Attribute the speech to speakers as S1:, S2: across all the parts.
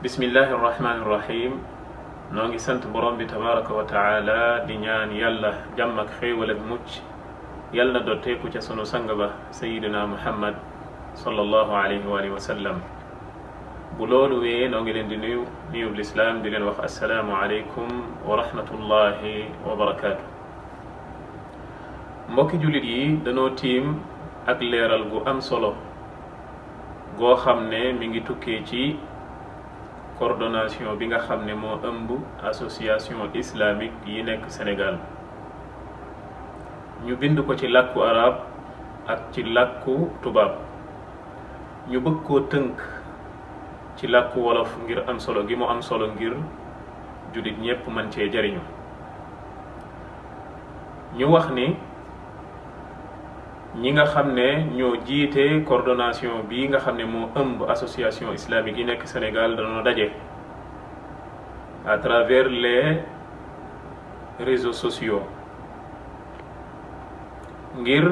S1: bismillahi irrahmani irrahim noo ngi sant borom bi tabaraka wa taala di ñaan yàlla jàmm ak xéewal ak mucc yàlla na dotteeku ca sunu sang ba sayidina muhammad sallallahu alayhi wa alihi wa sallam bu loolu wee noo ngi leen di nuyu lislaam di leen wax assalaamu aleykum wa rahmatullahi wa barakaatu. mbokki jullit yi danoo tiim ak leeral gu am solo goo xam ne mi ngi tukkee ci coordination bi nga xam ne moo ëmb association islamique yi nekk Sénégal ñu bind ko ci làkku arab ak ci làkku tubaab ñu bëgg koo tënk ci làkku wolof ngir am solo gi mu am solo ngir jullit ñépp mën cee jariñu. ñu wax ni ñi nga xam ne ñoo jiite coordination bi nga xam ne moo ëmb association islamique yi nekk Sénégal dañoo daje à travers les réseaux sociaux ngir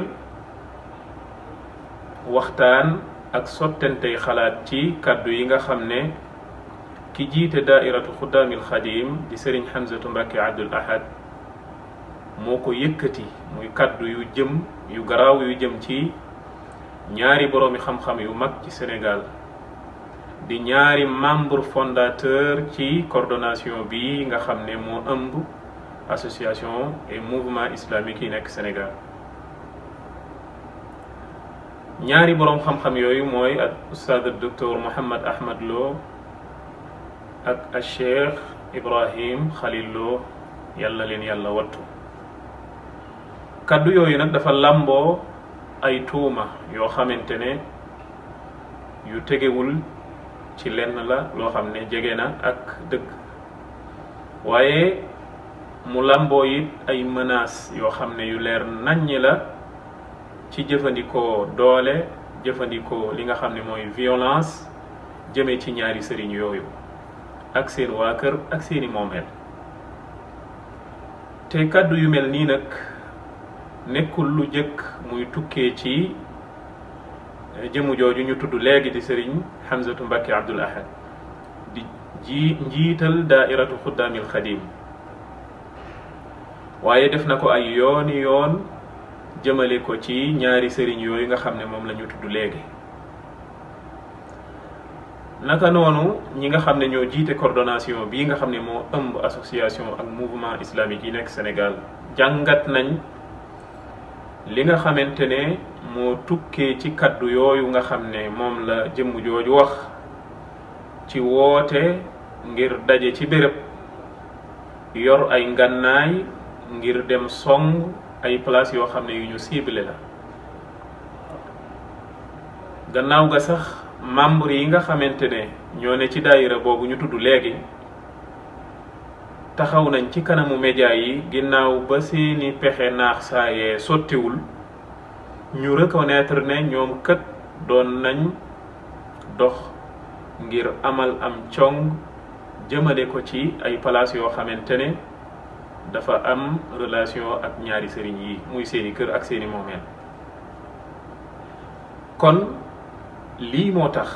S1: waxtaan ak sottentey xalaat ci kaddu yi nga xam ne ki jiite daairatu xuddaamil xadim di Serigne Hamzatu Mbacké Abdul Ahad moo ko yëkkati muy kaddu yu garaaw yu jëm ci ñaari boroomi xam-xam yu mag ci Sénégal di ñaari membre fondateur ci coordination bi nga xam ne moo ëmb association et mouvement islamique yi nekk Sénégal. ñaari boroom xam-xam yooyu mooy ak ustaad docteur Mouhammad Ahmad Lo ak al Cheikh Ibrahim Khalil Lo yàlla leen yàlla wattu. kaddu yooyu nag dafa làmboo ay tuuma yoo xamante ne yu tegewul ci lenn la loo xam ne jege na ak dëgg waaye mu làmboo it ay menaces yoo xam ne yu leer naññi la ci jëfandikoo doole jëfandikoo li nga xam ne mooy violence jëmee ci ñaari sëriñ yooyu ak seen waa kër ak seeni moomeel. te kaddu yu mel nii nag nekkul lu jëkk muy tukkee ci jëmu jooju ñu tudd léegi di Serigne Hamzatu Mbacké Abdul Ahad di njiital daairatu xuddaamil xadim waaye def na ko ay yooni yoon jëmale ko ci ñaari sëriñ yooyu nga xam ne moom la ñu tudd léegi. naka noonu ñi nga xam ne ñoo jiite coordination bii nga xam ne moo ëmb association ak mouvement islamique yi nekk Sénégal jàngat nañ li nga xamante ne moo tukkee ci kaddu yooyu nga xam ne moom la jëmm jooju wax ci woote ngir daje ci béréb yor ay ngànnaay ngir dem song ay place yoo xam ne yu ñu ciblé la. gannaaw ga sax membre yi nga xamante ne ñoo ne ci daayira boobu ñu tudd léegi taxaw nañ ci kanamu média yi ginnaaw ba seeni pexe naax saayee sottiwul ñu reconnaître ne ñoom kët doon nañ dox ngir amal am cong jëmale ko ci ay palaas yoo xamante ne dafa am relation ak ñaari sëriñ yi muy seeni kër ak seeni moomeel. kon lii moo tax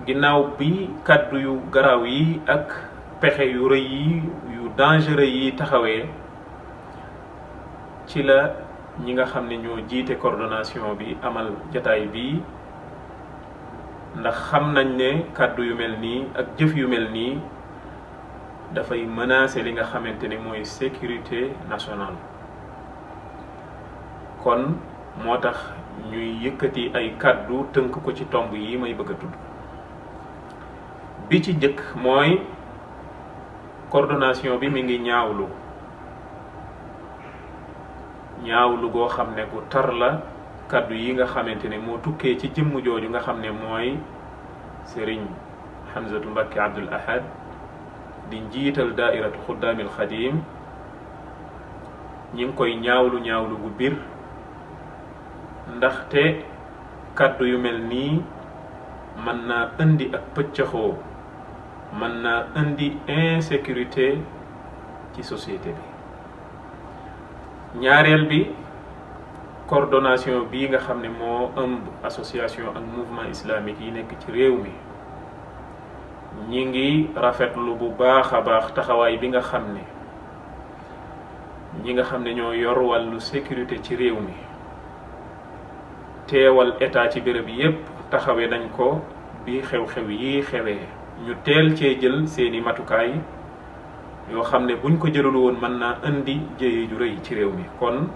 S1: ginnaaw bi kàddu yu garaaw yi ak pexe yu rëy yi yu dangereux yi taxawee ci la ñi nga xam ne ñoo jiite coordination bi amal jataay bi ndax xam nañ ne kàddu yu mel nii ak jëf yu mel nii dafay menacer li nga xamante ne mooy sécurité nationale. kon moo tax ñuy yëkkati ay kàddu tënk ko ci tomb yi may bëgg a tudd. bi ci jëkk mooy coordination bi mi ngi ñaawlu goo xam ne gu tar la kaddu yi nga xamante ne moo tukkee ci jëmm jooju nga xam ne mooy Serigne Hamzatu Mbacké Abdul Ahad di njiital daairatu xuddaamil xadim. ñi ngi koy ñaawlu gu bir ndaxte kaddu yu mel nii mën naa indi ak pëccëxoo mën naa indi insécurité ci société bi. ñaareel bi coordination bii nga xam ne moo ëmb association ak mouvement islamique yi nekk ci réew mi ñi ngi rafetlu bu baax a baax taxawaay bi nga xam ne ñi nga xam ne ñoo yor wàllu sécurité ci réew mi teewal état ci béréb yépp taxawee nañ ko bi xew-xew yi xewee ñu teel cee jël seeni matukaay yoo xam ne buñ ko jëlul woon mën naa indi jéye ju rëy ci réew mi. kon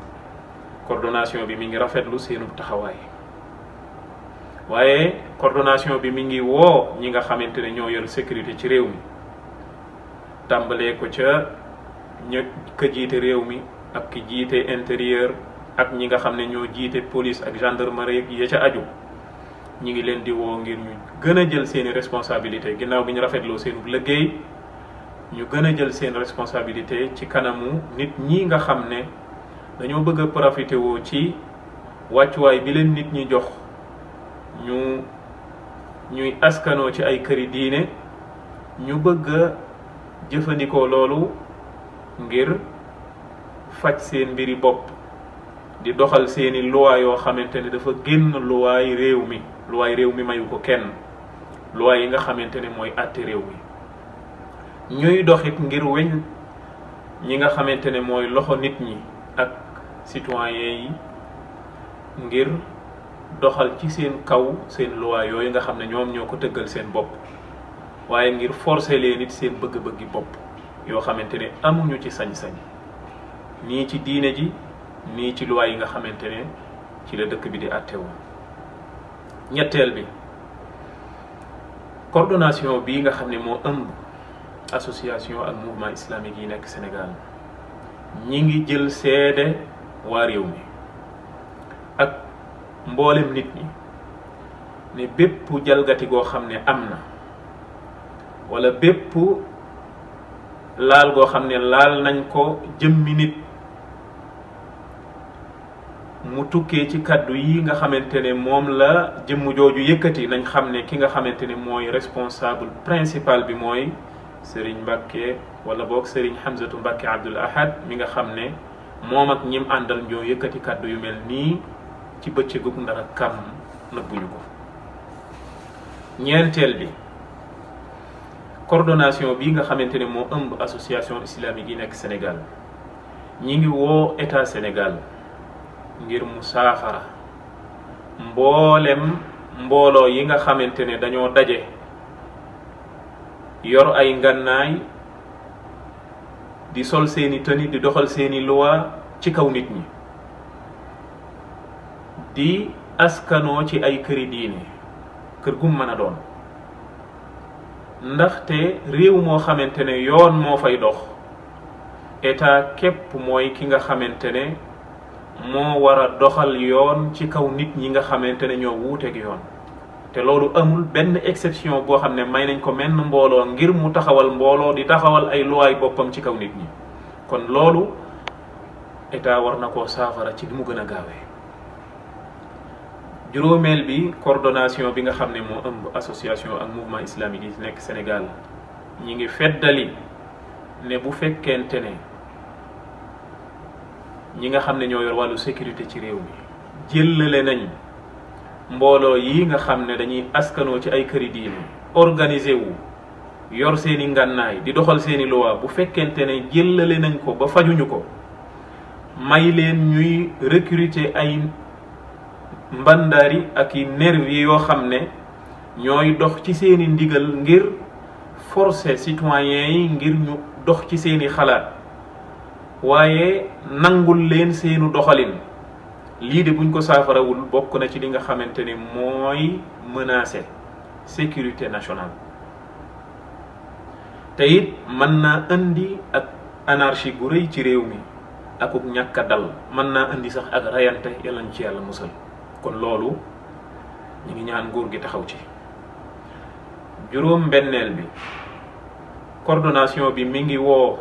S1: coordination bi mi ngi rafetlu seenu taxawaay, waaye coordination bi mi ngi woo ñi nga xamante ne ñoo yor sécurité ci réew mi tàmbalee ko ca ka jiite réew mi ak ki jiite intérieur ak ñi nga xam ne ñoo jiite police ak gendarmerie ya ca aju. ñi ngi leen di woo ngir ñu gën a jël seeni responsabilité ginnaaw bi ñu rafetloo seenu liggéey, ñu gën a jël seen responsabilité ci kanamu nit ñi nga xam ne dañoo bëgg a profité woo ci wàccuwaay bi leen nit ñi jox ñuy askanoo ci ay këri diine. ñu bëgg a jëfandikoo loolu ngir faj seen mbiri bopp, di doxal seeni loi yoo xamante ne dafa génn luwaay réew mi. luwaay réew mi mayu ko kenn, luwaay yi nga xamante ne mooy àtte réew mi. ñuy doxit ngir weñ ñi nga xamante ne mooy loxo nit ñi ak citoyen yi ngir doxal ci seen kaw seen luwaay yooyu nga xam ne ñoom ñoo ko tëggal seen bopp, waaye ngir forcer leen nit seen bëgg-bëggi bopp yoo xamante ne amuñu ci sañ-sañ nii ci diine ji nii ci luwaay yi nga xamante ne ci la dëkk bi di àttewoo. ñetteel bi, coordination bii nga xam ne moo ëmb association ak mouvement islamique yi nekk Sénégal ñi ngi jël seede waa réew mi ak mboolem nit ñi ne bépp jalgati goo xam ne am na wala bépp laal goo xam ne laal nañ ko jëmmi nit mu tukkee ci kaddu yi nga xamante ne moom la jëmm jooju yëkkati, nañ xam ne ki nga xamante ne mooy responsable principal bi mooy Serigne Mbacke wala boog Serigne Hamzatu Mbacke Abdoul Ahad mi nga xam ne moom ak ñim àndal ñoo yëkkati kaddu yu mel nii ci bëccëgu ndara kam nëbbuñu ko. ñeenteel bi, coordination bi nga xamante ne moo ëmb association islamique yi nekk Sénégal ñi ngi woo état Sénégal ngir mu saafara mboolem mbooloo yi nga xamante ne dañoo daje yor ay ngànnaay di sol seeni tenue di doxal seeni loi ci kaw nit ñi, di askanoo ci ay këri diine kër gum mën a doon. ndaxte réew moo xamante ne yoon moo fay dox, état képp mooy ki nga xamante ne moo war a doxal yoon ci kaw nit ñi nga xamante ne ñoo wuuteeg yoon. te loolu amul benn exception boo xam ne may nañ ko menn mbooloo ngir mu taxawal mbooloo di taxawal ay luwaay boppam ci kaw nit ñi. kon loolu état war na koo saafara ci li mu gën a gaawee. juróomeel bi, coordination bi nga xam ne moo ëmb association ak mouvement islamique yi nekk Sénégal ñi ngi feddali ne bu fekkente ne ñi nga xam ne ñoo yor wàllu sécurité ci réew mi jëllale nañ mbooloo yi nga xam ne dañuy askanoo ci ay këri diine organisé wu yor seeni ngànnaay di doxal seeni loi, bu fekkente ne jëllale nañ ko ba fajuñu ko, may leen ñuy recruter ay mbandaari ak i nervi yoo xam ne ñooy dox ci seeni ndigal ngir forcer citoyens yi ngir ñu dox ci seeni xalaat, waaye nangul leen seenu doxalin. lii de buñ ko saafarawul bokk na ci li nga xamante ne mooy menacer sécurité nationale, te it mën naa indi ak anarchie gu rëy ci réew mi akuk ñàkk a dal, mën naa indi sax ak rayante, yàlla ñu ci yàlla musal. kon loolu ñu ngi ñaan nguur gi taxaw ci. juróom benneel bi, coordination bi mi ngi woo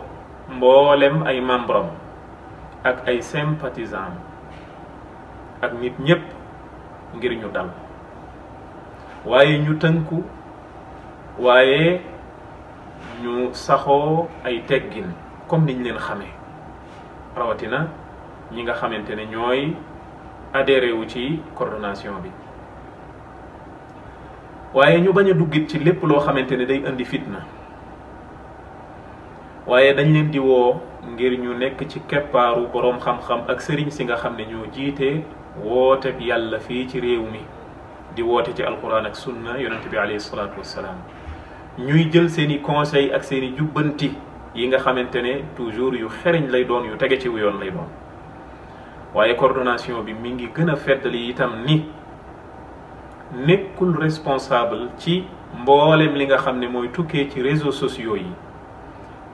S1: mboolem ay membre am ak ay sympathisants ak nit ñépp ngir ñu dal, waaye ñu tënku, waaye ñu saxoo ay teggin comme niñ leen xamee, rawatina ñi nga xamante ne ñooy adhéré wu ci coordination bi. waaye ñu bañ a duggit ci lépp loo xamante ne day indi fitna waaye dañ leen di woo ngir ñu nekk ci keppaaru boroom xam-xam ak sëriñ si nga xam ne ñoo jiite woote bi yàlla fii ci réew mi di woote ci alquran ak sunna yonente bi alayhi salaatu wassalaam ñuy jël seeni conseil ak seeni jubbanti yi nga xamante ne toujours yu xereñ lay doon yu tege ci yoon lay doon waaye coordination bi mi ngi gën a feddali itam ni nekkul responsable ci mboolem li nga xam ne mooy tukkee ci réseaux sociaux yi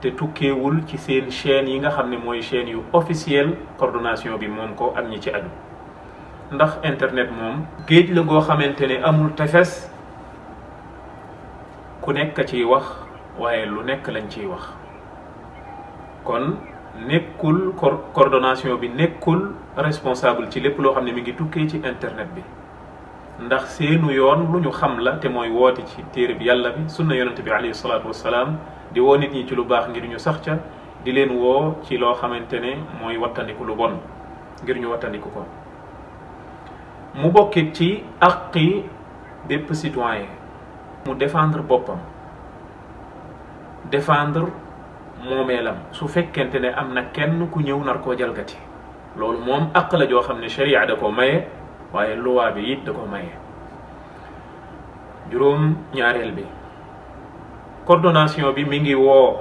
S1: te tukkeewul ci seen chaîne yi nga xam ne mooy chaîne yu officiel coordination bi moom ko ak ñi ci aju ndax internet moom géej la goo xamante ne amul tefes ku nekk ciy wax waaye lu nekk lañ ciy wax kon nekkul coordination bi nekkul responsable ci lépp loo xam ne mi ngi tukkee ci internet bi ndax seenu yoon lu ñu xam la te mooy woote ci téere bi yàlla bi sunna yonente bi alayhi salaatu wassalaam di woo nit ñi ci lu baax ngir ñu sax ca di leen woo ci loo xamante ne mooy wattandiku lu bon ngir ñu wattandiku ko mu bokkit ci àqi bépp citoyen mu défendre boppam défendre moomeelam su fekkente ne am na kenn ku ñëw nar koo jalgati loolu moom àq la joo xam ne sharia da ko maye waaye luwaa bi it da ko maye juróom ñaareel bi coordination bi mi ngi woo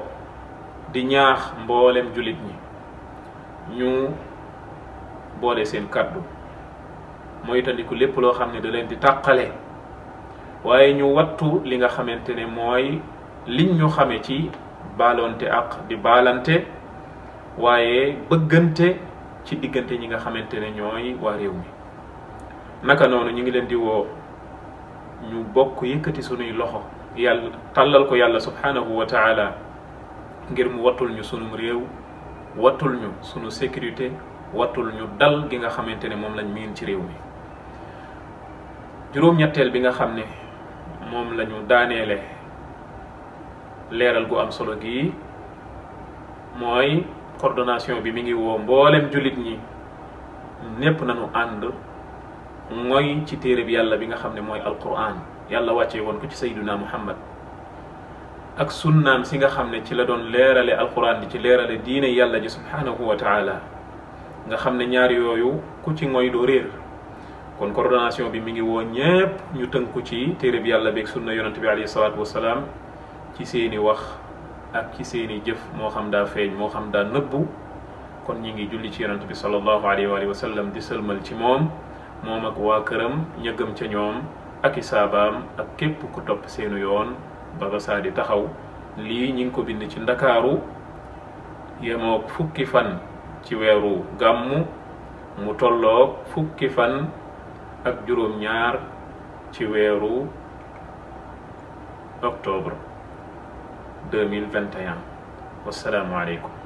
S1: di ñaax mboolem jullit ñi ñu boole seen kàddu mooy tandiku lépp loo xam ne da leen di tàqale waaye ñu wattu li nga xamante ne mooy liñ ñu xame ci baalonte ak di baalante waaye bëggante ci diggante ñi nga xamante ne ñooy waa réew mi naka noonu ñu ngi leen di woo ñu bokk yëkkati sunuy loxo yàlla tàllal ko yàlla subhanahu wa taala ngir mu wattul ñu sunum réew wattul ñu sunu sécurité wattul ñu dal gi nga xamante ne moom lañ miin ci réew mi juróom-ñetteel bi nga xam ne moom la ñu daaneele leeral gu am solo gi mooy coordination bi mi ngi woo mboolem jullit ñi népp nañu ànd mooy ci téere bi yàlla bi nga xam ne mooy alquran yàlla wàccee woon ko ci sayyiduna muhammad ak sunnaam si nga xam ne ci la doon leerale alquran di ci leerale diine yàlla ji subhanahu wa taala nga xam ne ñaar yooyu ku ci ngoy doo réer kon coordination bi mi ngi woo ñépp ñu tënku ci téere bi yàlla beeg sunna yonante bi alayhi salaatu wasalaam ci seeni wax ak ci seeni jëf moo xam daa feeñ moo xam daa nëbbu kon ñi ngi julli ci yonante bi sallallahu alayhi wa sallam di sëlmal ci moom ak waa këram ña gëm ca ñoom ak i saabaam ak képp ku topp seenu yoon ba ba saa di taxaw lii ñi ngi ko bind ci ndakaaru yemook fukki fan ci weeru gàmmu mu tolloog fukki fan ak juróom-ñaar ci weeru octobre 2021 wassalaamu aleykum